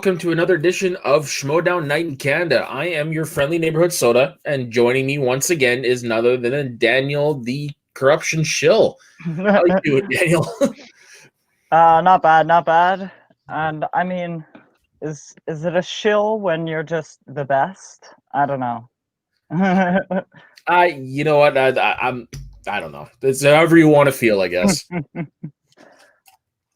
welcome to another edition of Schmoedown Night in Canada. I am your friendly neighborhood soda, and joining me once again is none other than Daniel, the corruption shill. How you doing, Daniel? Not bad, not bad. And I mean, is it a shill when you're just the best? I don't know. You know what? I don't know. It's however you want to feel, I guess.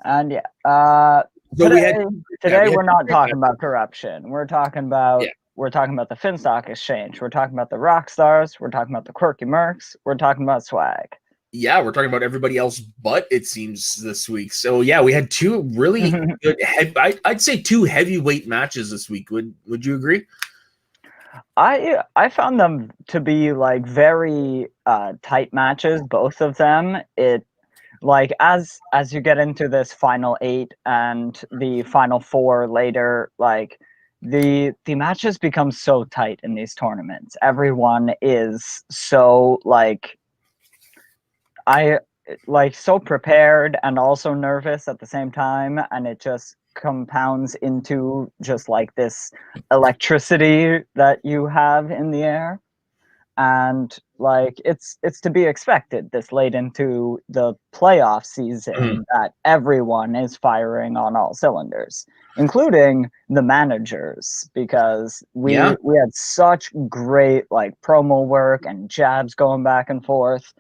And yeah, So today we had we're not talking about corruption. We're talking about the Finstock Exchange. We're talking about the rock stars. We're talking about the quirky mercs. We're talking about swag. Yeah, we're talking about everybody else but it seems this week. So yeah, we had two really good I'd say two heavyweight matches this week. Would you agree? I found them to be like very tight matches, both of them. It like as you get into this final 8 and the final 4 later, like the matches become so tight in these tournaments. Everyone is so so prepared and also nervous at the same time, and it just compounds into just like this electricity that you have in the air. And like it's to be expected this late into the playoff season that everyone is firing on all cylinders, including the managers, because we had such great like promo work and jabs going back and forth.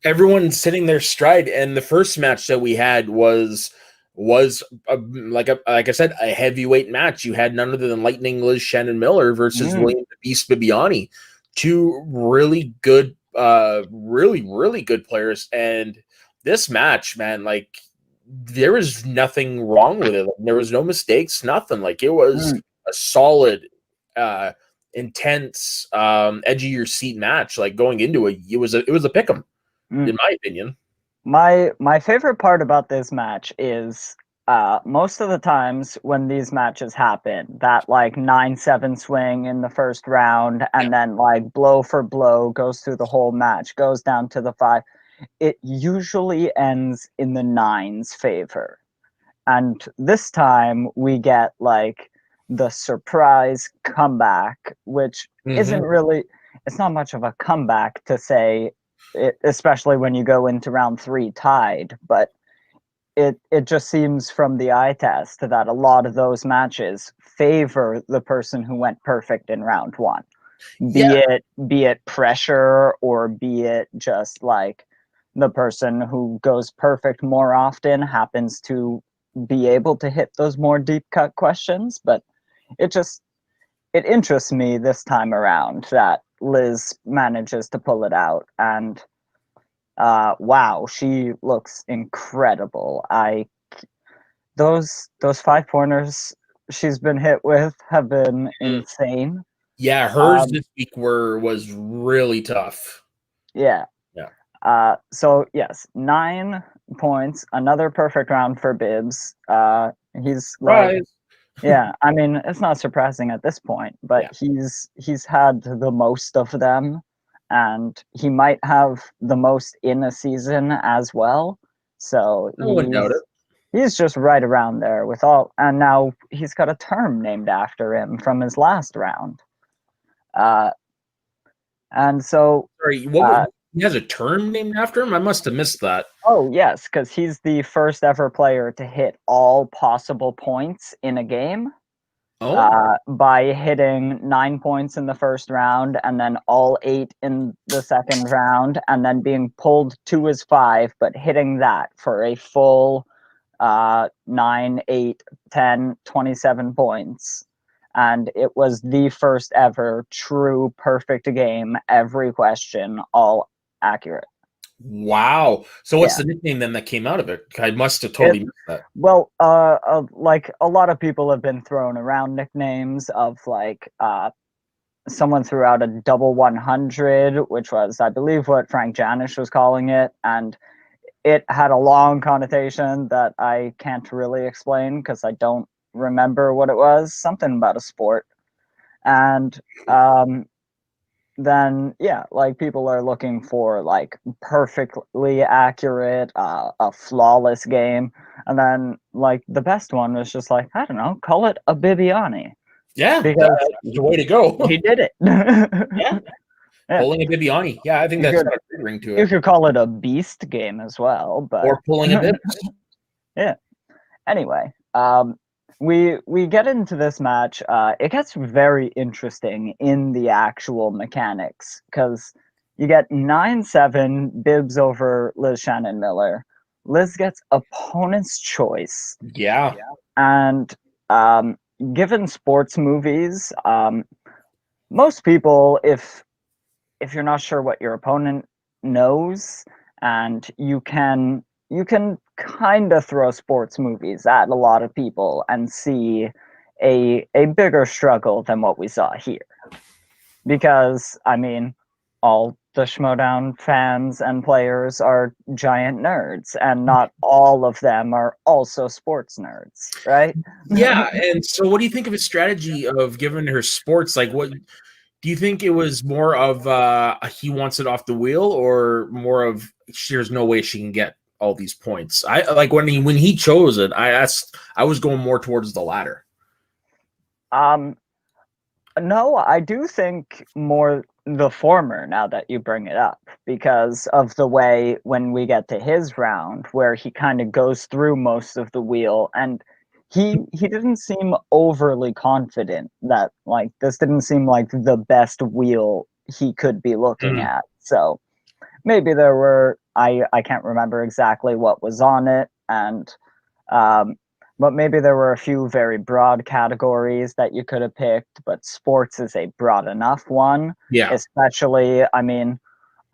Everyone's sitting their stride, and the first match that we had was like I said, a heavyweight match. You had none other than Lightning Liz Shannon Miller versus William the Beast Bibiani, two really good, really good players. And this match, man, like there was nothing wrong with it. Like, there was no mistakes, nothing. Like it was a solid, intense, edge of your seat match. Like going into it, it was a pick'em, in my opinion. My favorite part about this match is most of the times when these matches happen, that like 9-7 swing in the first round, and then like blow for blow goes through the whole match, goes down to the 5. It usually ends in the 9's favor. And this time we get like the surprise comeback, which isn't really, it's not much of a comeback to say, especially when you go into round 3 tied, but it just seems from the eye test that a lot of those matches favor the person who went perfect in round 1. Be it pressure, or be it just like the person who goes perfect more often happens to be able to hit those more deep cut questions. But it interests me this time around that Liz manages to pull it out. And wow, she looks incredible. Those 5 pointers she's been hit with have been insane. Yeah, hers this week was really tough. Yeah. So yes, 9 points, another perfect round for Bibbs. He's like, yeah, I mean, it's not surprising at this point, but he's had the most of them, and he might have the most in a season as well. So I wouldn't doubt it. He's just right around there with all, and now he's got a term named after him from his last round. And so sorry, he has a term named after him? I must have missed that. Oh, yes, because he's the first ever player to hit all possible points in a game by hitting 9 points in the first round, and then all 8 in the second round, and then being pulled to his 5, but hitting that for a full 9, 8, 10, 27 points. And it was the first ever true perfect game, every question, all accurate. Wow. So what's the nickname then that came out of it? I must have totally missed that. Well, like a lot of people have been thrown around nicknames of like someone threw out a double 100, which was, I believe, what Frank Janish was calling it. And it had a long connotation that I can't really explain because I don't remember what it was. Something about a sport. And then yeah, like people are looking for like perfectly accurate, a flawless game, and then like the best one was just like, I don't know, call it a Bibiani Yeah, because that's the way to go. he did it. Yeah, Yeah, pulling a Bibiani. Yeah, I think you that's could got a good ring to you it. could call it a beast game as well, but Or pulling a Bibbs. yeah. Anyway, we get into this match. It gets very interesting in the actual mechanics because you get 9-7 Bibbs over Liz Shannon Miller. Liz gets opponent's choice, Yeah. and um, given sports movies, most people, if you're not sure what your opponent knows, and you can kind of throw sports movies at a lot of people and see a bigger struggle than what we saw here. Because I mean, all the Schmoedown fans and players are giant nerds, and not all of them are also sports nerds, right? Yeah, and so what do you think of his strategy of giving her sports? Like, what do you think it was more of he wants it off the wheel, or more of there's no way she can get all these points? I like when he chose it. I was going more towards the latter. um, No, I do think more the former now that you bring it up, because of the way when we get to his round where he kind of goes through most of the wheel, and he didn't seem overly confident that like this didn't seem like the best wheel he could be looking Mhm. at. So maybe there were, I can't remember exactly what was on it, and um, but maybe there were a few very broad categories that you could have picked, but sports is a broad enough one. Yeah. Especially, I mean,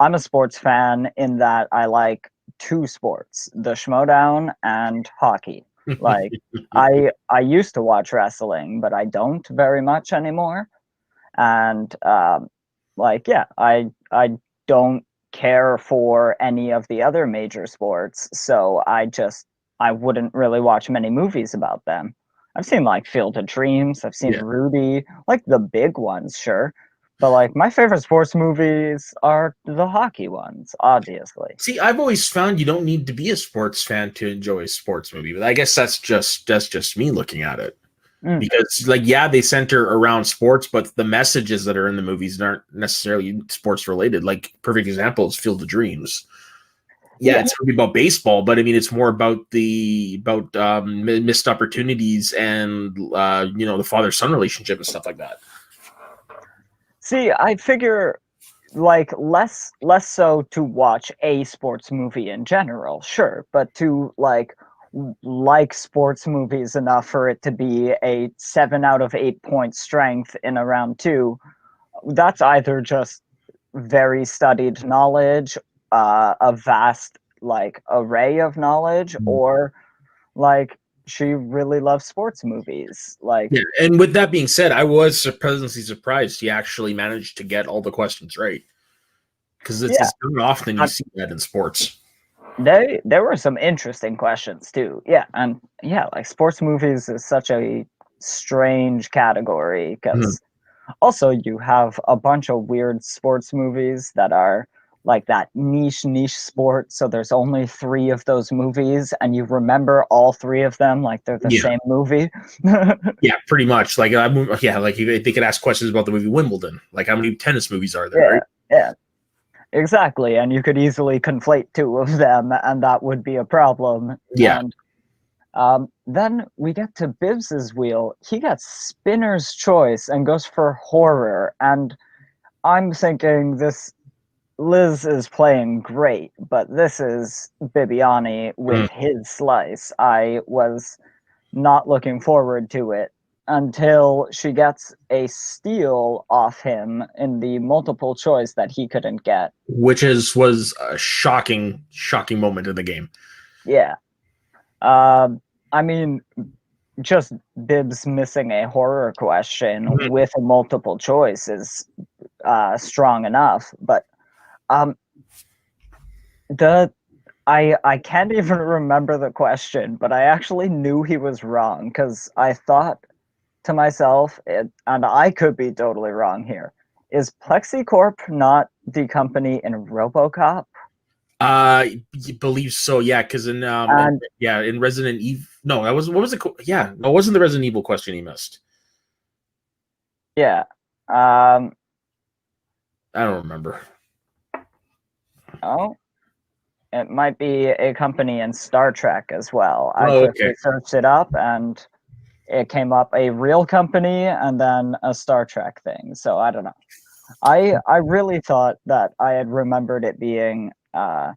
I'm a sports fan in that I like two sports, the Schmoedown and hockey. Like I used to watch wrestling, but I don't very much anymore. And like yeah, I don't care for any of the other major sports, so I wouldn't really watch many movies about them. I've seen like Field of Dreams, I've seen Yeah. Rudy, like the big ones, sure. But like my favorite sports movies are the hockey ones, obviously. See, I've always found you don't need to be a sports fan to enjoy a sports movie, but I guess that's just me looking at it. Mm, Because like yeah, they center around sports, but the messages that are in the movies aren't necessarily sports related. Like perfect example is Field of Dreams. Yeah, yeah. it's going to be about baseball, but I mean it's more about missed opportunities and the father son relationship and stuff like that. See, I figure like less so to watch a sports movie in general, sure, but to like sports movies enough for it to be a 7 out of 8 point strength in a round 2, that's either just very studied knowledge, a vast like array of knowledge, or like she really loves sports movies. Like Yeah, and with that being said, I was pleasantly surprised he actually managed to get all the questions right because it's, yeah, it's not often you I, see that in sports. there were some interesting questions too. Yeah, and yeah, like sports movies is such a strange category Mhm. because also you have a bunch of weird sports movies that are like that niche sport. So there's only 3 of those movies, and you remember all 3 of them like they're the Yeah, same movie. yeah, pretty much. Like, yeah, like they could ask questions about the movie Wimbledon. Like, how many tennis movies are there? Yeah, Right? yeah, exactly. And you could easily conflate 2 of them, and that would be a problem. Yeah, And then we get to Bibbs's wheel. He gets spinner's choice and goes for horror. And I'm thinking this Liz is playing great, but this is Bibiani with mm. his slice. I was not looking forward to it until she gets a steal off him in the multiple choice that he couldn't get. Which was a shocking moment in the game. Yeah. Uh, I mean, just Bibbs missing a horror question Mhm. with a multiple choice is strong enough. But um, the I can't even remember the question, but I actually knew he was wrong because I thought to myself, and I could be totally wrong here. Is PlexiCorp not the company in RoboCop? You believe so, yeah, because And in Resident Evil. No, that was what was it? Yeah, no, it wasn't the Resident Evil question he missed. yeah, I don't remember. oh, it might be a company in Star Trek as well. I Oh, okay. quickly searched it up and it came up a real company and then a Star Trek thing. So I don't know. I really thought that I had remembered it being a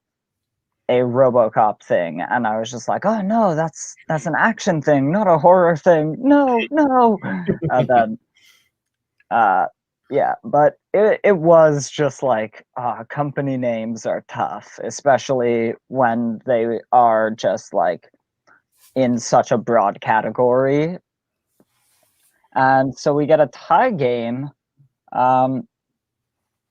RoboCop thing, and I was just like, oh no, that's an action thing, not a horror thing. No, no. And then yeah, but it was just like company names are tough, especially when they are just like in such a broad category. And so we get a tie game.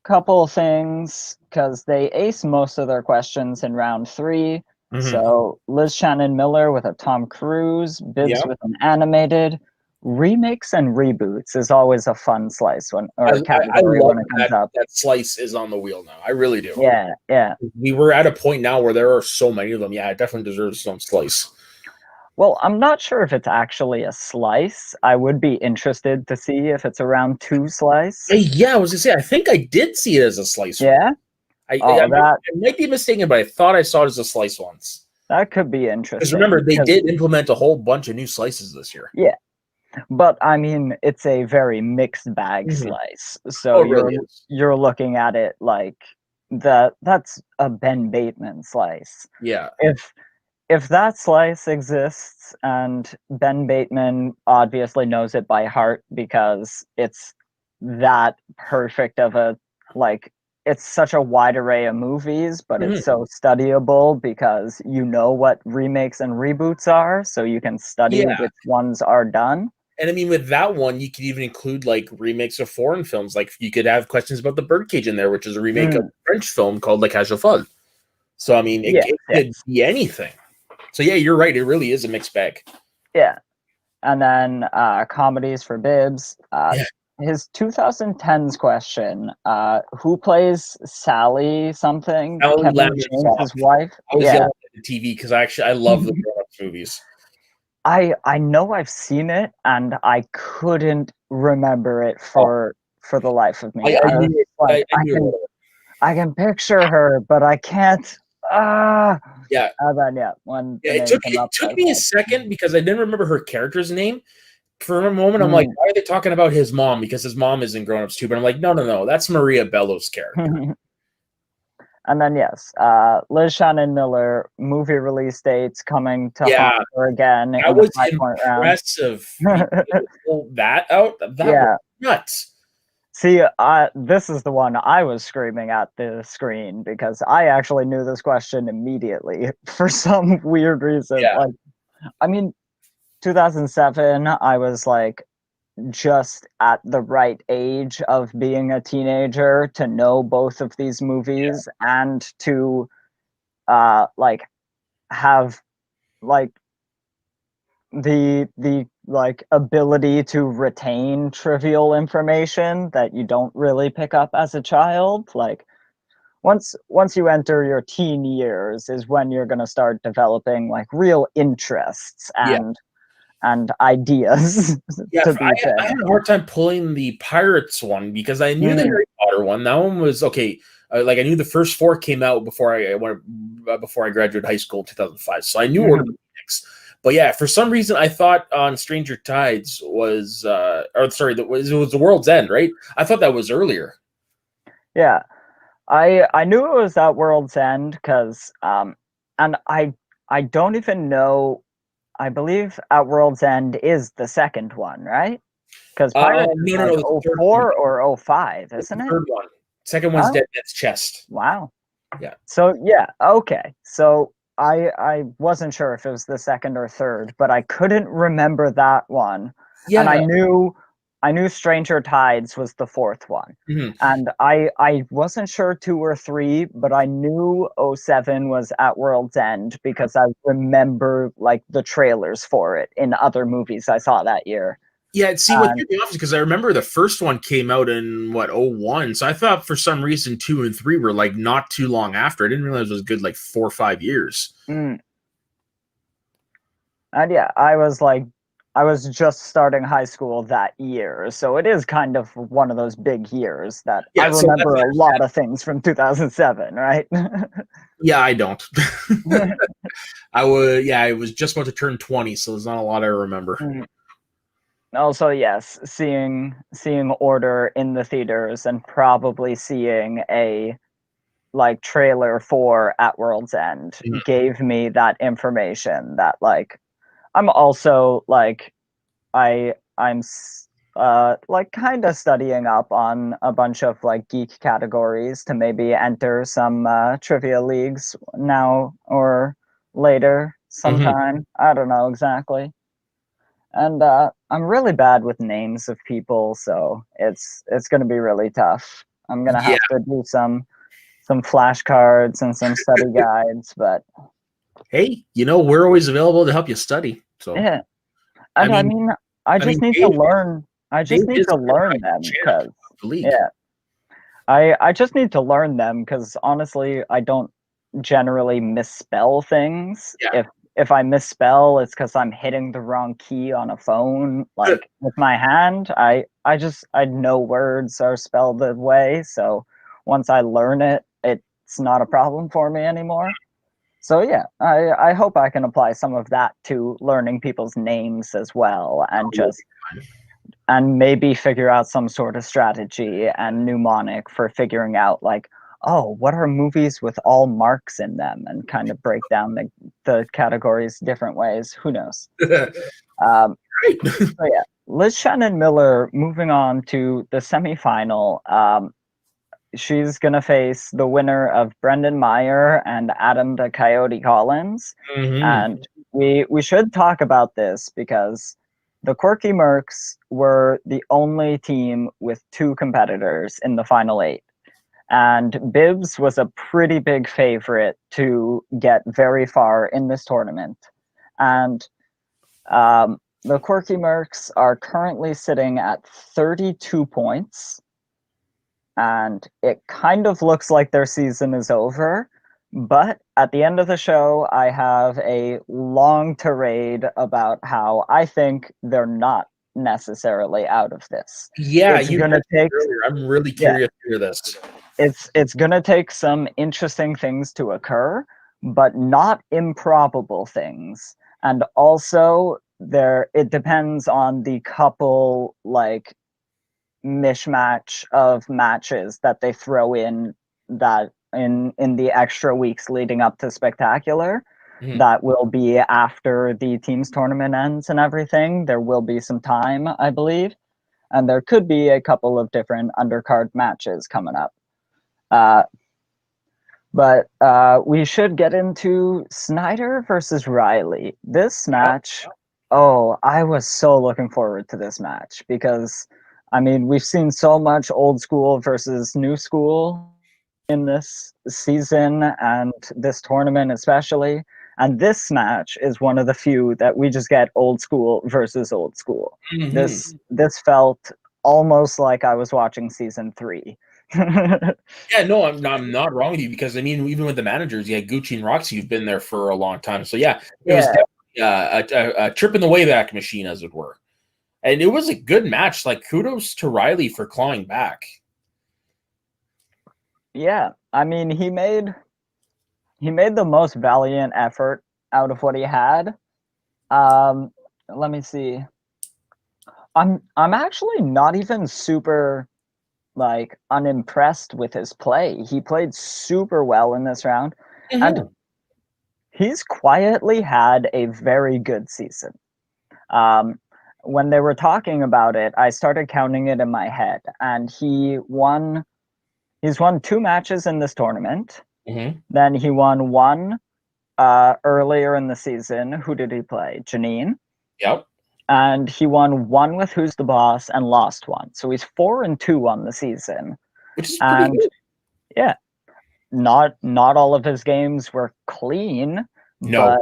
Couple things, because they ace most of their questions in round 3. So Liz Shannon Miller with a Tom Cruise, Bibbs with an animated. Remakes and reboots is always a fun slice I category love when it comes up. that slice is on the wheel now. I really do. Yeah. We were at a point now where there are so many of them. Yeah, it definitely deserves some slice. Well, I'm not sure if it's actually a slice. I would be interested to see if it's a round 2 slice. Yeah, I was gonna say, I think I did see it as a slice. Yeah. I might be mistaken, but I thought I saw it as a slice once. That could be interesting. Because remember, they did implement a whole bunch of new slices this year. Yeah. But I mean, it's a very mixed bag slice. So you're looking at it like that's a Ben Bateman slice. Yeah. If that slice exists and Ben Bateman obviously knows it by heart because it's that perfect of a like it's such a wide array of movies, but it's so studyable because you know what remakes and reboots are, so you can study which ones are done. And I mean, with that one, you could even include like remakes of foreign films. Like you could have questions about The Birdcage in there, which is a remake of a French film called La Cage aux Folles. So I mean, it could be anything. So yeah, you're right. It really is a mixed bag. Yeah, and then comedies for Bibbs. His 2010s question: who plays Sally something? Kevin James's wife. I was yelling at the TV because I love the grown-ups movies. I know I've seen it and I couldn't remember it for the life of me. I can picture her, but I can't. Yeah. When it took me a second because I didn't remember her character's name. For a moment, I'm like, why are they talking about his mom? Because his mom is in Grown Ups too. But I'm like, no, that's Maria Bello's character. And then Liz Shannon Miller, movie release dates coming to haunt her again. That was impressive. Pull that out. That was nuts. See, this is the one I was screaming at the screen because I actually knew this question immediately for some weird reason. Yeah. Like, I mean, 2007, I was like just at the right age of being a teenager to know both of these movies and to like have like the like ability to retain trivial information that you don't really pick up as a child. Like once you enter your teen years is when you're going to start developing like real interests and ideas. I had a hard time pulling the Pirates one because I knew the Harry Potter one. That one was okay. Like I knew the first 4 came out before I graduated high school in 2005, so I knew Order of the Phoenix. But yeah, for some reason I thought on Stranger Tides was it was The World's End, right? I thought that was earlier. Yeah, I knew it was at World's End because and I don't even know. I believe At World's End is the second one, right? Because Pirates is like 04 or 05, isn't it? Third one. Second one's Dead Man's Chest. Wow. Yeah. So okay. So I wasn't sure if it was the second or third, but I couldn't remember that one. Yeah. And I knew Stranger Tides was the fourth one. And I wasn't sure 2 or 3, but I knew 07 was At World's End because I remember like the trailers for it in other movies I saw that year. Yeah, see what threw me off is because I remember the first one came out in what, 01. So I thought for some reason 2 and 3 were like not too long after. I didn't realize it was good like 4 or 5 years. And yeah, I was just starting high school that year, so it is kind of one of those big years that I remember a lot of things from 2007, right? Yeah, I don't. I was just about to turn 20, so there's not a lot I remember. Also, yes, seeing Order in the theaters and probably seeing a like trailer for At World's End gave me that information that like I'm also like I'm like kind of studying up on a bunch of like geek categories to maybe enter some trivia leagues now or later sometime. I don't know exactly. And I'm really bad with names of people, so it's going to be really tough. I'm going to have to do some flashcards and some study guides, but hey, we're always available to help you study. So yeah. And I mean I just need to learn. I just need to learn them because I just need to learn them because honestly, I don't generally misspell things. If I misspell, it's because I'm hitting the wrong key on a phone. Like with my hand, I know words are spelled the way. So once I learn it, it's not a problem for me anymore. So yeah, I hope I can apply some of that to learning people's names as well, and maybe figure out some sort of strategy and mnemonic for figuring out like, oh, what are movies with all marks in them, and kind of break down the categories different ways. Who knows? So yeah, Liz Shannon Miller moving on to the semifinal. She's going to face the winner of Brendan Meyer and Adam the Coyote Collins. And we should talk about this because the Quirky Mercs were the only team with 2 competitors in the final 8. And Bibbs was a pretty big favorite to get very far in this tournament. And the Quirky Mercs are currently sitting at 32 points. And it kind of looks like their season is over. But at the end of the show, I have a long tirade about how I think they're not necessarily out of this. Yeah, it's gonna take. I'm really curious to hear this. It's gonna take some interesting things to occur, but not improbable things. And also, it depends on the couple like mishmash of matches that they throw in the extra weeks leading up to Spectacular. That will be after the team's tournament ends and everything. There will be some time, I believe, and there could be a couple of different undercard matches coming up. But we should get into Snyder versus Riley. This match, I was so looking forward to this match because I mean, we've seen so much old school versus new school in this season and this tournament especially. And this match is one of the few that we just get old school versus old school. This felt almost like I was watching season 3. Yeah, no, I'm not wrong with you because I mean, even with the managers, Gucci and Roxy, you've been there for a long time. So it was definitely a trip in the Wayback Machine, as it were. And it was a good match. Like, kudos to Riley for clawing back. Yeah, I mean, he made the most valiant effort out of what he had. Let me see. I'm actually not even super like unimpressed with his play. He played super well in this round, and he's quietly had a very good season. When they were talking about it, I started counting it in my head, and he's won 2 matches in this tournament. Then he won 1 earlier in the season. Who did he play? Janine. Yep. And he won 1 with Who's the Boss and lost 1. So he's 4-2 on the season. Which is pretty good. Yeah. Not all of his games were clean. No. But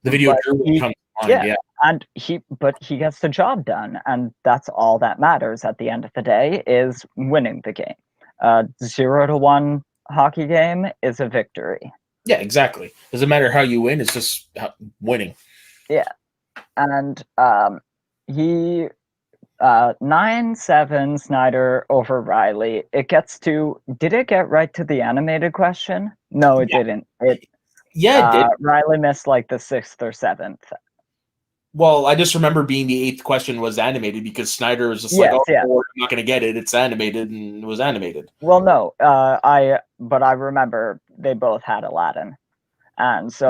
the video drew comes Yeah. And he gets the job done, and that's all that matters at the end of the day is winning the game. 0-1 hockey game is a victory. Yeah, exactly. Doesn't matter how you win; it's just winning. Yeah, and he 9-7 Snyder over Riley. It gets to. Did it get right to the animated question? No, it didn't. It did. Riley missed like the 6th or 7th. Well, I just remember being the 8th question was animated because Snyder was just Yes, I'm not going to get it. It's animated, and it was animated. Well, no, I remember they both had Aladdin, and so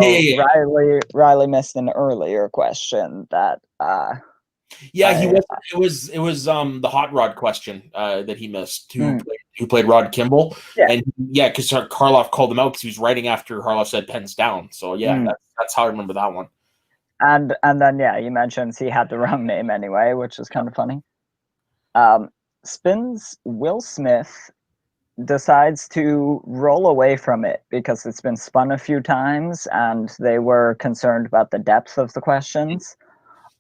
Riley missed an earlier question that. It was the hot rod question that he missed. Who played Rod Kimball? Yeah, and because Karloff called him out because he was writing after Harloff said pens down. So that's how I remember that one. And then he mentions he had the wrong name anyway, which is kind of funny. Spins Will Smith decides to roll away from it because it's been spun a few times and they were concerned about the depth of the questions.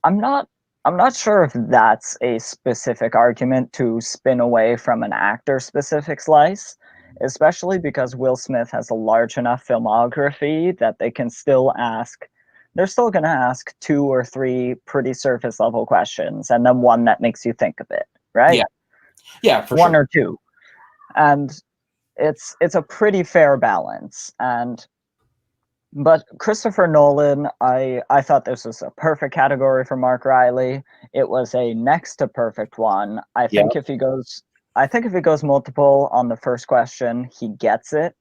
I'm not sure if that's a specific argument to spin away from an actor specific slice, especially because Will Smith has a large enough filmography that they can still ask. They're still going to ask 2 or 3 pretty surface level questions and then one that makes you think a bit, right? Yeah, for one sure. or two. And it's a pretty fair balance. But Christopher Nolan, I thought this was a perfect category for Mark Riley. It was a next to perfect one. I think if he goes multiple on the first question, he gets it.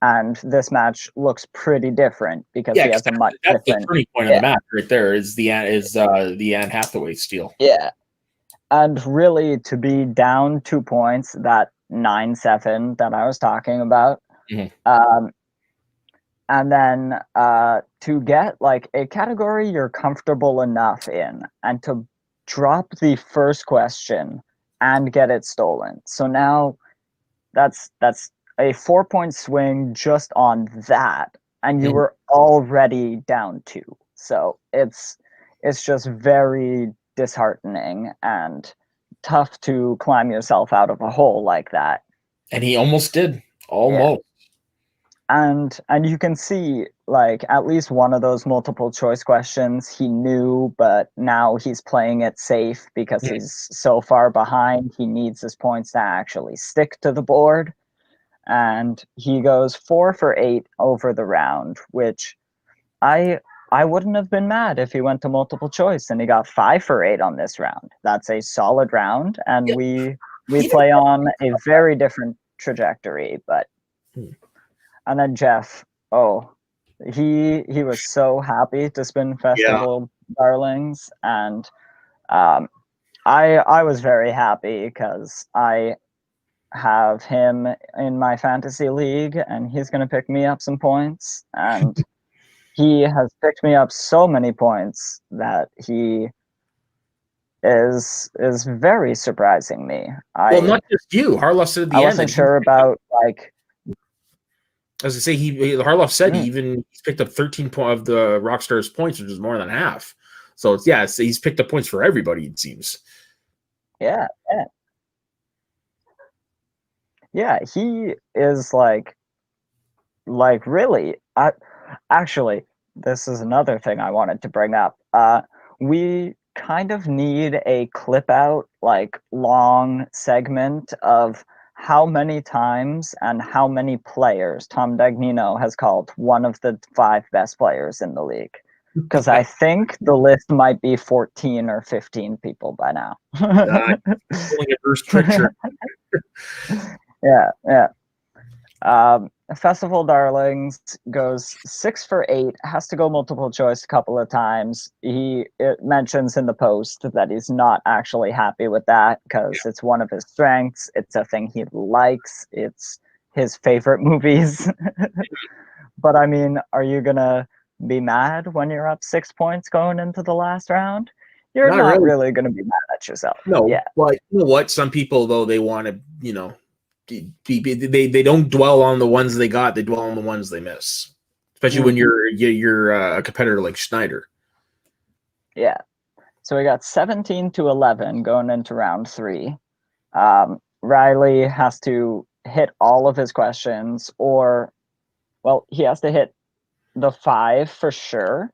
And this match looks pretty different because he has a much different. The turning point of the match right there is the Anne Hathaway steal. Yeah, and really to be down 2 points, that 9-7 that I was talking about, and then to get like a category you're comfortable enough in, and to drop the first question and get it stolen. So now that's a 4-point swing just on that, and you were already down 2. So it's just very disheartening and tough to climb yourself out of a hole like that. And he almost did. Almost. Yeah. And you can see like at least one of those multiple choice questions he knew, but now he's playing it safe because he's so far behind. He needs his points to actually stick to the board. And he goes 4 for 8 over the round, which I wouldn't have been mad if he went to multiple choice and he got 5 for 8 on this round. That's a solid round, and we play on a very different trajectory. But and then Jeff, he was so happy to spin Festival Darlings, and I was very happy because I have him in my fantasy league and he's going to pick me up some points, and he has picked me up so many points that he is very surprising me. Well, not just you. Harloff said at the end. I wasn't sure about like. As I say, Harloff said he's picked up 13 of the Rockstar's points, which is more than half. So he's picked up points for everybody. It seems. Yeah. He is like really. Actually, this is another thing I wanted to bring up. We kind of need a clip out, like long segment of how many times and how many players Tom Dagnino has called one of the 5 best players in the league. Because I think the list might be 14 or 15 people by now. Yeah. Festival Darlings goes 6 for 8, has to go multiple choice a couple of times. It mentions in the post that he's not actually happy with that because it's one of his strengths. It's a thing he likes. It's his favorite movies. But I mean, are you going to be mad when you're up 6 points going into the last round? You're not really going to be mad at yourself. No, but you know what? Some people, though, they want to, they don't dwell on the ones they got. They dwell on the ones they miss, especially when you're a competitor like Schneider. Yeah. So we got 17-11 going into round 3. Riley has to hit all of his questions, or, well, he has to hit the 5 for sure,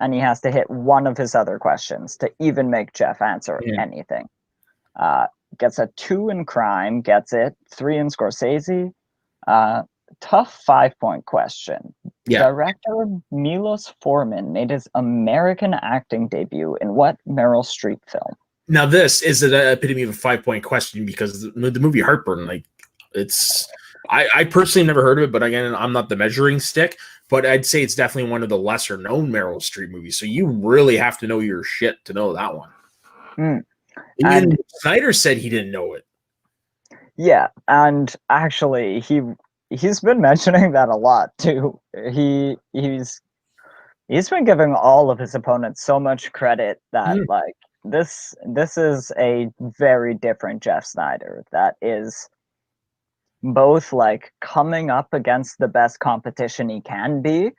and he has to hit one of his other questions to even make Jeff answer anything. Gets a 2 in crime, gets it, 3 in Scorsese. Tough 5-point question. Yeah. Director Milos Forman made his American acting debut in what Meryl Streep film? Now, this is an epitome of a 5-point question because the movie Heartburn, like, it's, I personally never heard of it, but again, I'm not the measuring stick, but I'd say it's definitely one of the lesser known Meryl Streep movies. So you really have to know your shit to know that one. Even Snyder said he didn't know it. Yeah, and actually, he's been mentioning that a lot too. He's been giving all of his opponents so much credit that like this is a very different Jeff Snyder that is both like coming up against the best competition he can be,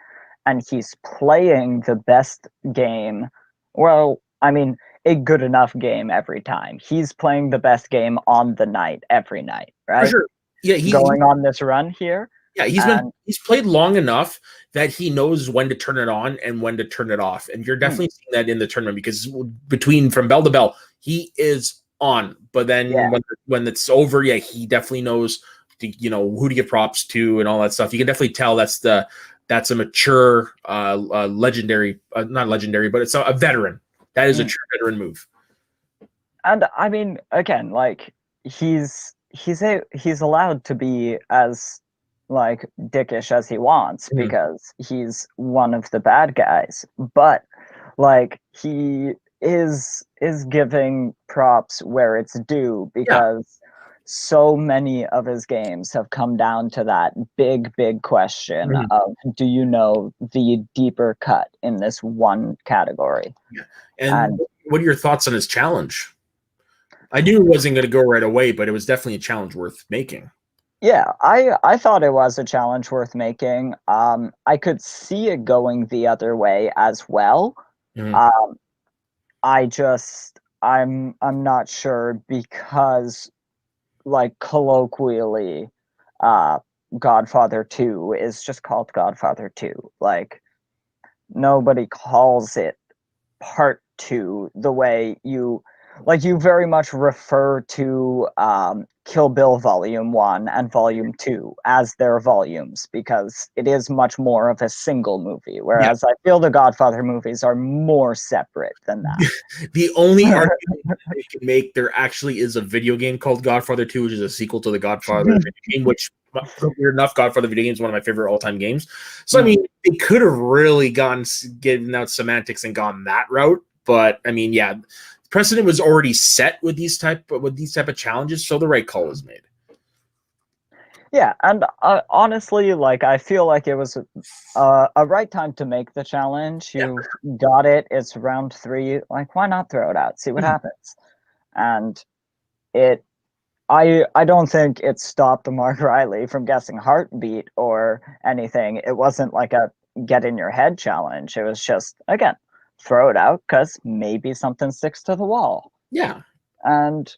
and he's playing the best game. Well, I mean, a good enough game every time. He's playing the best game on the night every night, right? For sure. Yeah, going on this run here. Yeah, he's played long enough that he knows when to turn it on and when to turn it off. And you're definitely seeing that in the tournament because from bell to bell, he is on. But then when it's over, yeah, he definitely knows who to give props to and all that stuff. You can definitely tell that's a mature, legendary, not legendary, but it's a veteran. That is a true veteran move. And I mean, again, like he's allowed to be as like dickish as he wants because he's one of the bad guys, but like he is giving props where it's due because so many of his games have come down to that big question of, do you know the deeper cut in this one category? And what are your thoughts on his challenge? I knew it wasn't going to go right away, but it was definitely a challenge worth making. Yeah, I thought it was a challenge worth making. I could see it going the other way as well. I'm not sure because, like, colloquially, Godfather 2 is just called Godfather 2. Like, nobody calls it Part 2 the way you very much refer to Kill Bill Volume 1 and Volume 2 as their volumes because it is much more of a single movie, whereas I feel the Godfather movies are more separate than that. The only argument you can make, there actually is a video game called Godfather 2, which is a sequel to the Godfather video game, which, weird enough, Godfather video game is one of my favorite all-time games. So, I mean, they could have really given out semantics and gone that route, but, I mean, yeah, precedent was already set with these type of challenges, so the right call was made. Yeah, and honestly, like, I feel like it was a right time to make the challenge. You got it. It's round 3. Like, why not throw it out? See what happens. And I don't think it stopped Mark Riley from guessing Heartbeat or anything. It wasn't like a get in your head challenge. It was just, again, throw it out because maybe something sticks to the wall. Yeah. And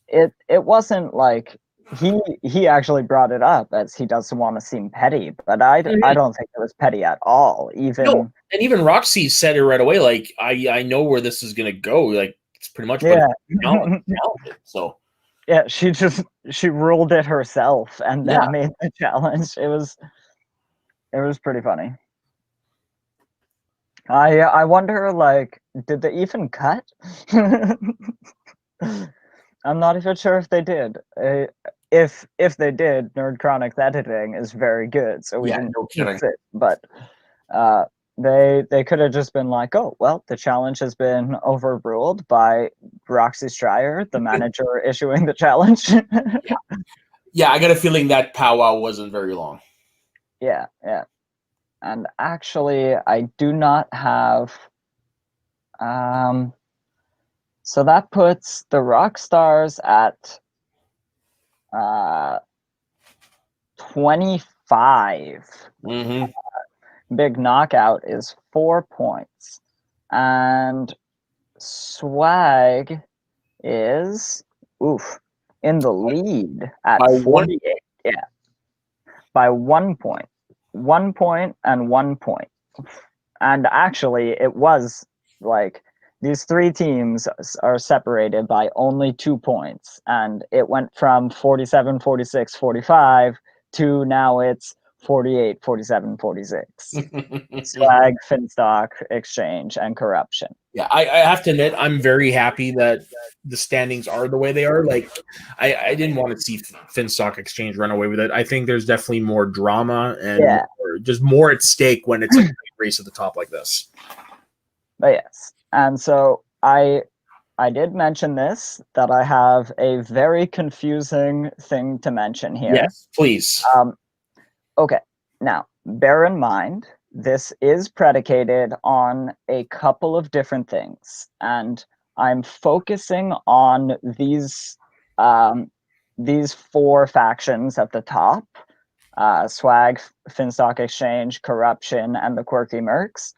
it wasn't like he actually brought it up as he doesn't want to seem petty, but I don't think it was petty at all. And even Roxy said it right away, like, I know where this is gonna go. Like, it's pretty much so yeah, she ruled it herself and then made the challenge. It was pretty funny. I wonder, like, did they even cut? I'm not even sure if they did. If they did, Nerd Chronic's editing is very good, so we didn't fix it. But they could have just been like, oh, well, the challenge has been overruled by Roxy Stryer, the manager issuing the challenge. Yeah, I got a feeling that powwow wasn't very long. Yeah. And actually, I do not have... so that puts the rock stars at 25. Big knockout is 4 points. And Swag is in the lead at By one. 48. Yeah, by 1 point. 1 point and 1 point. And actually, it was like these three teams are separated by only 2 points. And it went from 47, 46, 45 to now it's 48, 47, 46. Swag, Finstock, Exchange, and Corruption. Yeah, I have to admit, I'm very happy that the standings are the way they are. Like, I didn't want to see Finstock Exchange run away with it. I think there's definitely more drama and just more at stake when it's a race at the top like this. But yes, and so I did mention this, that I have a very confusing thing to mention here. Yes, please. Okay, now bear in mind, this is predicated on a couple of different things, and I'm focusing on these 4 factions at the top: Swag, Finstock Exchange, Corruption, and the Quirky Mercs.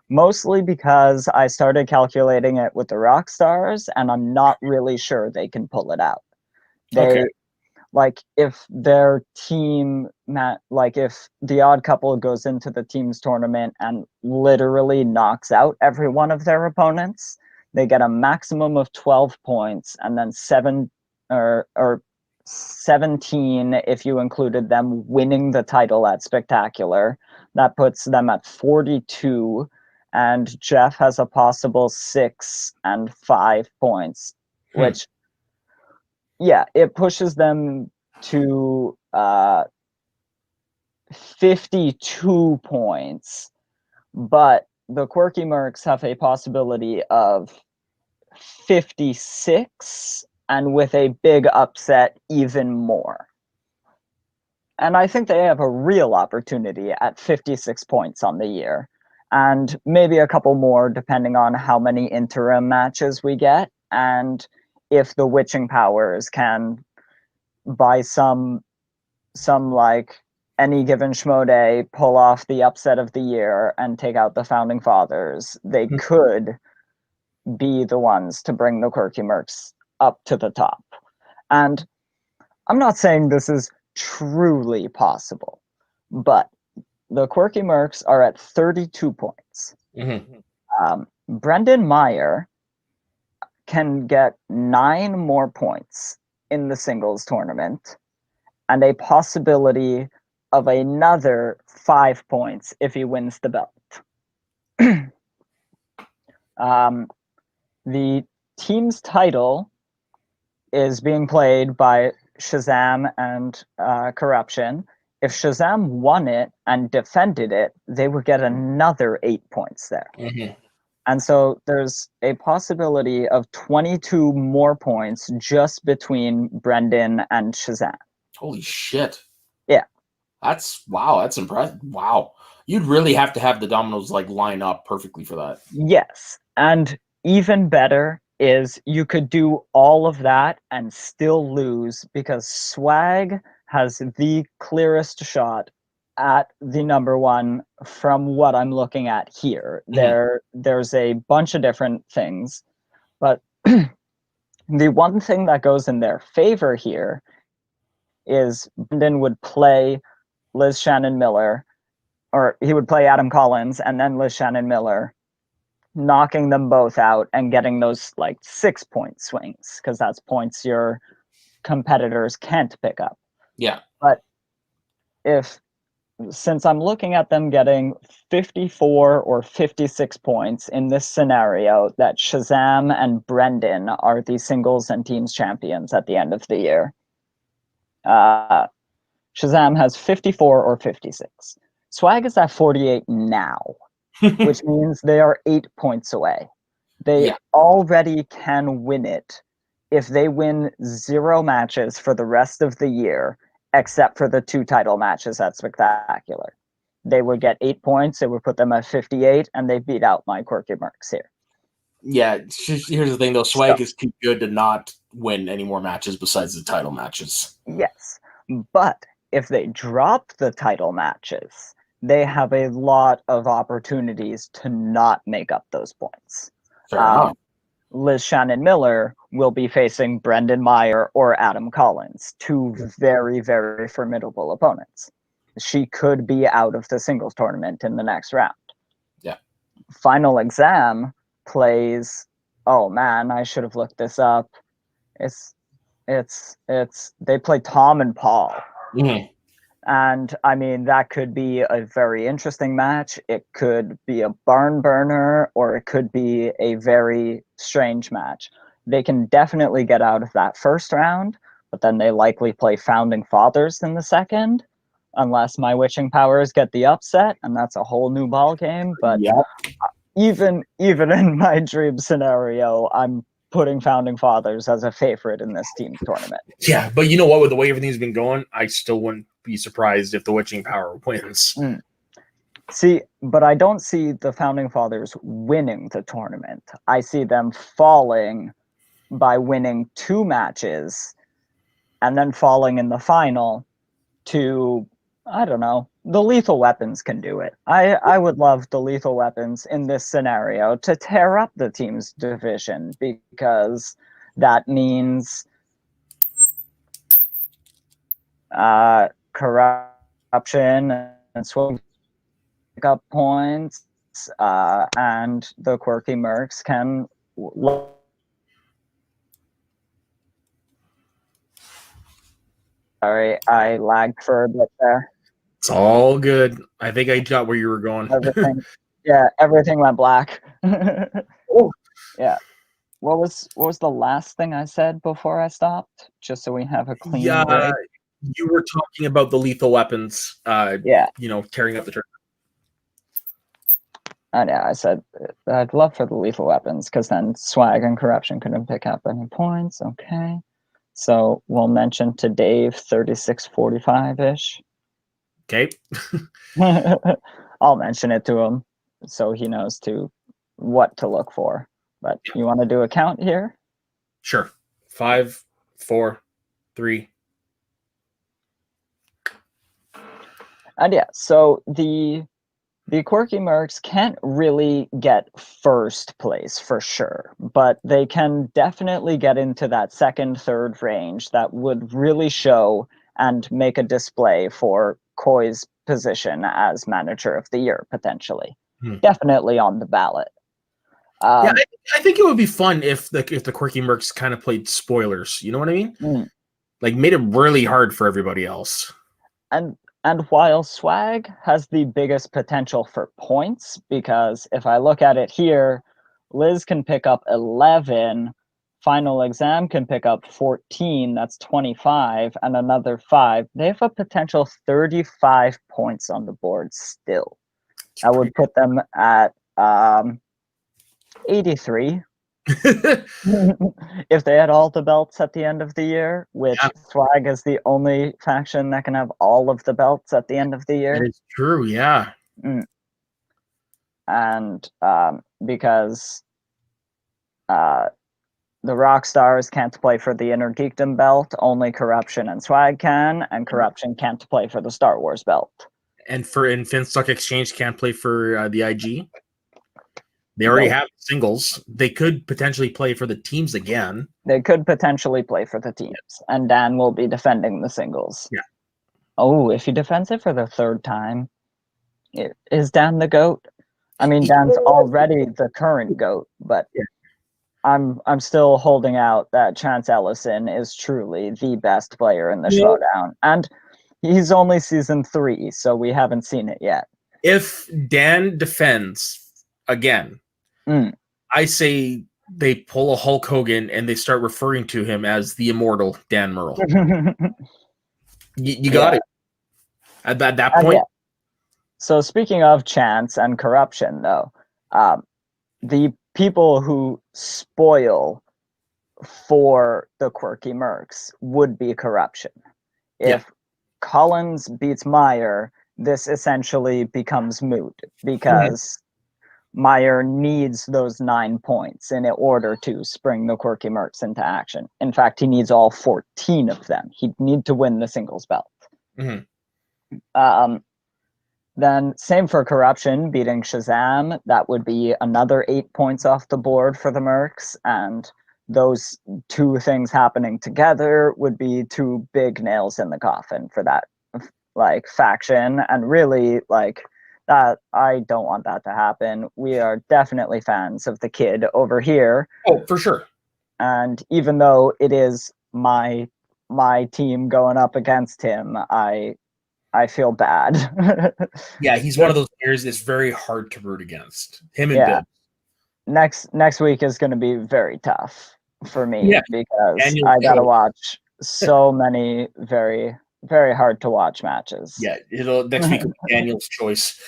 Mostly because I started calculating it with the rock stars, and I'm not really sure they can pull it out. Okay. Like, if their team, like if the odd couple goes into the team's tournament and literally knocks out every one of their opponents, they get a maximum of 12 points, and then 7 or 17 if you included them winning the title at Spectacular. That puts them at 42. And Jeff has a possible 6 and 5 points, which, yeah, it pushes them to 52 points. But the Quirky Mercs have a possibility of 56, and with a big upset, even more. And I think they have a real opportunity at 56 points on the year. And maybe a couple more depending on how many interim matches we get, and if the Witching Powers can, by some like any given Schmo day, pull off the upset of the year and take out the Founding Fathers. They could be the ones to bring the Quirky Mercs up to the top. And I'm not saying this is truly possible, but the Quirky Mercs are at 32 points. Brendan Meyer can get 9 more points in the singles tournament, and a possibility of another 5 points if he wins the belt. The team's title is being played by Shazam and Corruption. If Shazam won it and defended it, they would get another 8 points there. And so there's a possibility of 22 more points just between Brendan and Shazam. Holy shit. Yeah. That's impressive. Wow. You'd really have to have the dominoes like line up perfectly for that. Yes. And even better is you could do all of that and still lose, because Swag has the clearest shot at the number 1 from what I'm looking at here. There's a bunch of different things, but the one thing that goes in their favor here is Brendan would play Liz Shannon Miller, or he would play Adam Collins and then Liz Shannon Miller, knocking them both out and getting those like 6-point swings, because that's points your competitors can't pick up. Yeah. But since I'm looking at them getting 54 or 56 points in this scenario, that Shazam and Brendan are the singles and teams champions at the end of the year. Shazam has 54 or 56. Swag is at 48 now, which means they are 8 points away. They already can win it if they win 0 matches for the rest of the year, except for the 2 title matches at Spectacular. They would get 8 points. It would put them at 58, and they beat out my Quirky Mercs here. Yeah, here's the thing, though. Swag is too good to not win any more matches besides the title matches. Yes, but if they drop the title matches, they have a lot of opportunities to not make up those points. Liz Shannon Miller will be facing Brendan Meyer or Adam Collins, two very, very formidable opponents. She could be out of the singles tournament in the next round. Yeah. Final Exam plays, oh man, I should have looked this up. They play Tom and Paul. Mm-hmm. And I mean, that could be a very interesting match. It could be a barn burner, or it could be a very strange match. They can definitely get out of that first round, but then they likely play Founding Fathers in the second, unless my Witching Powers get the upset, and that's a whole new ball game. But Yep. even in my dream scenario, I'm putting Founding Fathers as a favorite in this team tournament. Yeah, but you know what? With the way everything's been going, I still wouldn't be surprised if the Witching Power wins. See, but I don't see the Founding Fathers winning the tournament. I see them falling by winning 2 matches and then falling in the final to, I don't know, the Lethal Weapons can do it. I would love the Lethal Weapons in this scenario to tear up the team's division, because that means corruption and swing up points, and the Quirky Mercs can. Sorry, I lagged for a bit there. It's all good. I think I got where you were going. Everything went black. Oh. Yeah. What was the last thing I said before I stopped? Just so we have a clean break. You were talking about the Lethal Weapons. Tearing up the tournament. And yeah, I said I'd love for the Lethal Weapons, because then Swag and Corruption couldn't pick up any points. Okay. So we'll mention to Dave 3645-ish. Okay. I'll mention it to him so he knows what to look for. But you want to do a count here? Sure. 5, 4, 3. And yeah, so the Quirky Mercs can't really get first place for sure, but they can definitely get into that second, third range that would really show and make a display for Koi's position as Manager of the Year, potentially. Definitely on the ballot. I think it would be fun if the Quirky Mercs kind of played spoilers. You know what I mean? Like, made it really hard for everybody else. And while Swag has the biggest potential for points, because if I look at it here, Liz can pick up 11, Final Exam can pick up 14, that's 25, and another 5. They have a potential 35 points on the board still. I would put them at 83. If they had all the belts at the end of the year, which Swag is the only faction that can have all of the belts at the end of the year. That is true, yeah. And because the Rock Stars can't play for the Inner Geekdom belt, only Corruption and Swag can, and Corruption can't play for the Star Wars belt. And Finstock Exchange can't play for the IG. They already have singles. They could potentially play for the teams again. They could potentially play for the teams. And Dan will be defending the singles. Yeah. Oh, if he defends it for the 3rd time, is Dan the GOAT? I mean, Dan's already the current GOAT, but I'm still holding out that Chance Ellison is truly the best player in the Schmoedown. And he's only season 3, so we haven't seen it yet. If Dan defends again, I say they pull a Hulk Hogan and they start referring to him as the immortal Dan Murrell. You got it. At that point. So speaking of Chance and Corruption, though, the people who spoil for the Quirky Mercs would be Corruption. If Collins beats Meyer, this essentially becomes moot, because Meyer needs those 9 points in order to spring the Quirky Mercs into action. In fact, he needs all 14 of them. He'd need to win the singles belt. Then same for Corruption beating Shazam. That would be another 8 points off the board for the Mercs, and those two things happening together would be two big nails in the coffin for that like faction. And really, like, that, I don't want that to happen. We are definitely fans of the kid over here. Oh, for sure. And even though it is my team going up against him, I feel bad. Yeah, he's one of those players that's very hard to root against. Him and Yeah. Bibbs. Next week is going to be very tough for me because Daniel I got to Hill. watch so many very, very hard to watch matches. Yeah, next week will be Daniel's choice.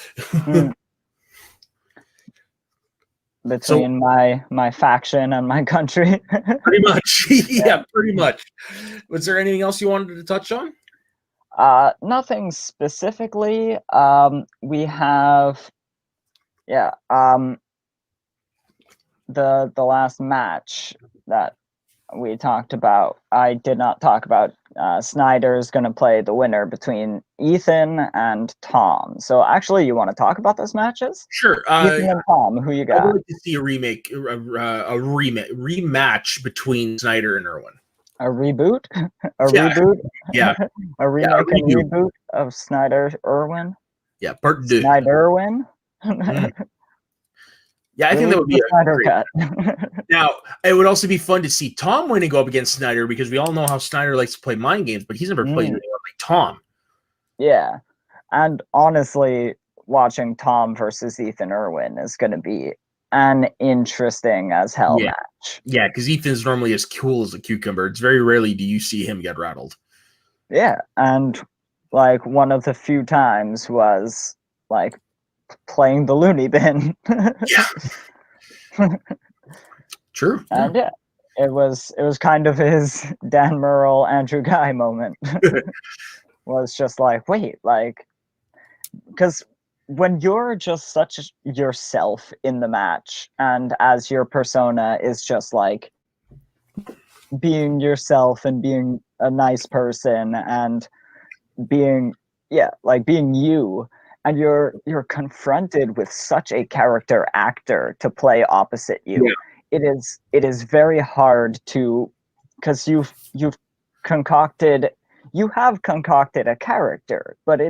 Between my faction and my country. Pretty much. Yeah, pretty much. Was there anything else you wanted to touch on? Nothing specifically. We have the last match that we talked about. I did not talk about. Snyder's going to play the winner between Ethan and Tom. So actually, you want to talk about those matches? Sure. Ethan and Tom, who you got? I would like to see a rematch between Snyder and Irwin. A reboot? Reboot? Yeah. A remake and reboot of Snyder Irwin? Yeah, part 2. Snyder Irwin? Yeah, I think that would be a Snyder great cut. Now, it would also be fun to see Tom win and go up against Snyder, because we all know how Snyder likes to play mind games, but he's never played anyone like Tom. Yeah. And honestly, watching Tom versus Ethan Irwin is going to be an interesting as hell match. Yeah, because Ethan's normally as cool as a cucumber. It's very rarely do you see him get rattled. Yeah, and like one of the few times was like playing the loony bin. Yeah. True. And yeah, it was kind of his Dan Murrell, Andrew Guy moment. Was just like, wait, like, because when you're just such yourself in the match, and as your persona is just like being yourself and being a nice person and being being you, and you're confronted with such a character actor to play opposite you, it is very hard to, because you have concocted a character, but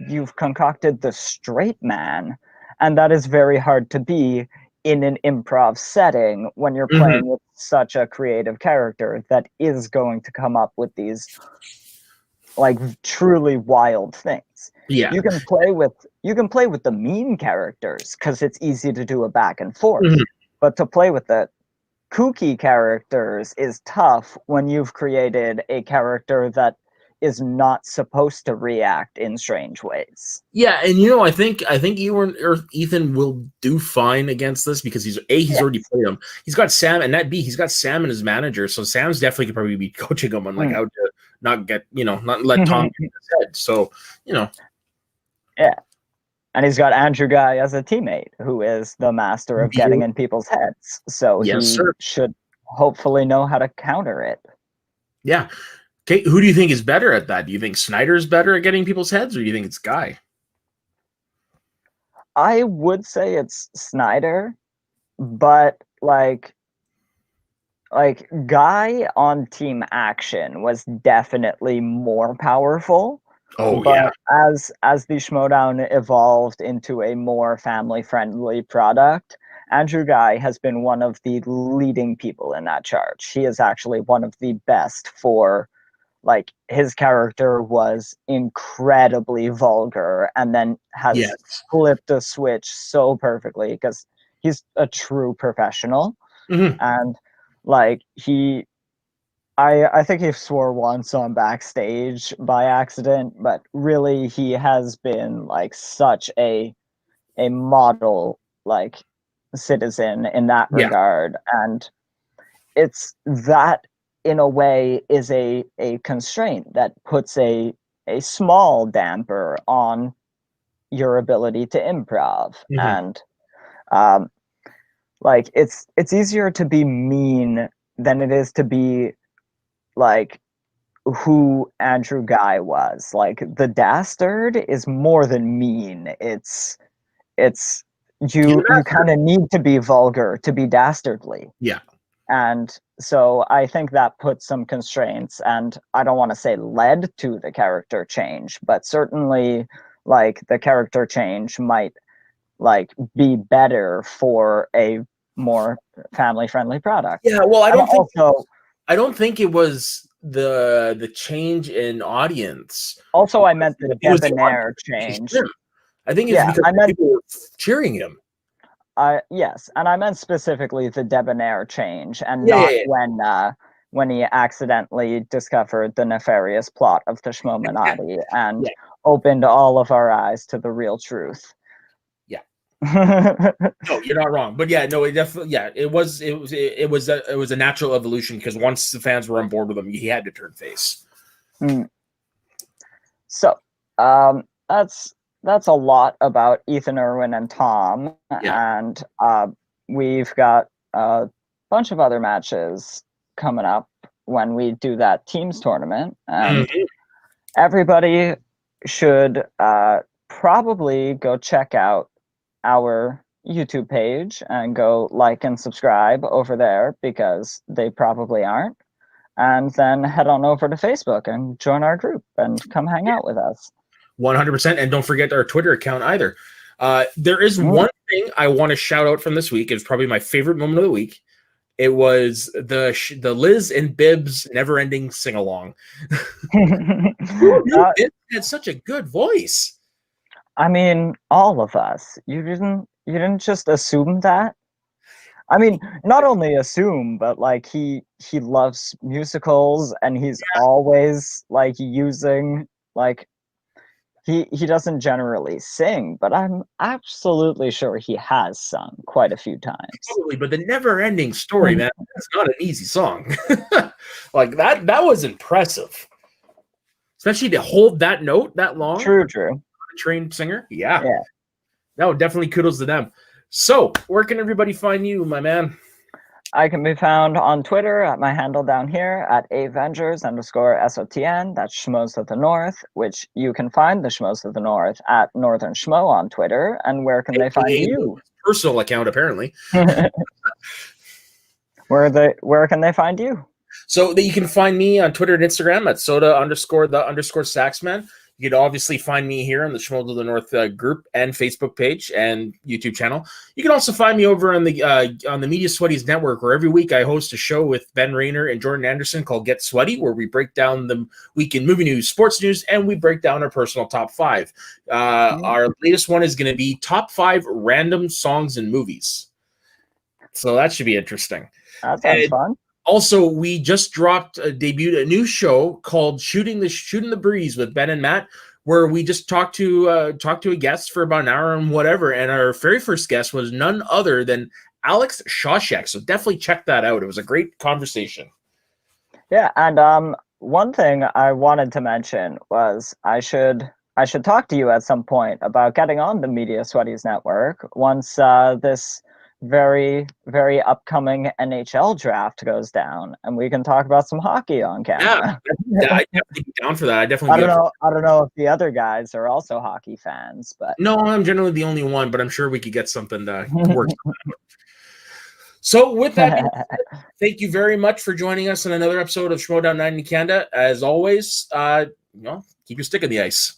you've concocted the straight man, and that is very hard to be in an improv setting when you're playing with such a creative character that is going to come up with these like truly wild things. Yeah. You can play with the mean characters because it's easy to do a back and forth. But to play with the kooky characters is tough when you've created a character that is not supposed to react in strange ways. Yeah, and I think Ethan will do fine against this, because he's already played him. He's got Sam, and he's got Sam and his manager, so Sam's definitely could probably be coaching him on like how to not get not let Tom get in his head. So yeah, and he's got Andrew Guy as a teammate who is the master of getting in people's heads. So he should hopefully know how to counter it. Yeah. Okay, who do you think is better at that? Do you think Snyder's better at getting people's heads, or do you think it's Guy? I would say it's Snyder, but like Guy on Team Action was definitely more powerful. But as the Schmoedown evolved into a more family-friendly product, Andrew Guy has been one of the leading people in that charge. He is actually one of the best for, like, his character was incredibly vulgar and then has flipped the switch so perfectly because he's a true professional. And like I think he swore once on backstage by accident, but really he has been like such a model like citizen in that regard. And it's that in a way is a constraint that puts a small damper on your ability to improv. And like it's easier to be mean than it is to be like who Andrew Guy was. Like, the dastard is more than mean. It's you kind of need to be vulgar to be dastardly. Yeah. And so I think that put some constraints, and I don't want to say led to the character change, but certainly like the character change might like be better for a more family friendly product. Yeah, well, I don't think it was the change in audience. Also, I meant the debonair change. I think it's because people were cheering him. Yes, and I meant specifically the debonair change, and not when he accidentally discovered the nefarious plot of the Schmoedown and opened all of our eyes to the real truth. Yeah. No, you're not wrong. But yeah, no, it definitely, it was a natural evolution, because once the fans were on board with him, he had to turn face. So, that's a lot about Ethan Irwin and Tom, and we've got a bunch of other matches coming up when we do that teams tournament, and everybody should probably go check out our YouTube page and go like and subscribe over there, because they probably aren't, and then head on over to Facebook and join our group and come hang out with us. 100%, and don't forget our Twitter account either. There is one thing I want to shout out from this week. It's probably my favorite moment of the week. It was the Liz and Bibbs NeverEnding sing along. Bibbs had such a good voice. I mean, all of us. You didn't just assume that. I mean, not only assume, but like he loves musicals, and he's always like using like. He doesn't generally sing, but I'm absolutely sure he has sung quite a few times. Totally, but the NeverEnding Story, man, that's not an easy song. Like that was impressive. Especially to hold that note that long. True. A trained singer. Yeah. No, definitely kudos to them. So, where can everybody find you, my man? I can be found on Twitter at my handle down here at Avengers_SOTN. That's Schmoes of the North, which you can find the Schmoes of the North at Northern Schmo on Twitter. And where can they find you? Personal account, apparently. Where can they find you? So that you can find me on Twitter and Instagram at soda_the_saxman. You can obviously find me here on the Schmoes of the North group and Facebook page and YouTube channel. You can also find me over on the Media Sweaties Network, where every week I host a show with Ben Rayner and Jordan Anderson called Get Sweaty, where we break down the week in movie news, sports news, and we break down our personal top 5. Our latest one is going to be top 5 random songs in movies. So that should be interesting. That sounds fun. Also, we just debuted a new show called Shooting the Breeze with Ben and Matt, where we just talked to a guest for about an hour and whatever. And our very first guest was none other than Alex Shawshek. So definitely check that out. It was a great conversation. Yeah, and one thing I wanted to mention was I should talk to you at some point about getting on the Media Sweaties Network once this very, very upcoming NHL draft goes down, and we can talk about some hockey on camera. Yeah, I definitely be down for that. I don't know if the other guys are also hockey fans, but no, I'm generally the only one, but I'm sure we could get something to work. So with that, thank you very much for joining us on another episode of Schmoedown 90 Canada. As always, keep your stick in the ice.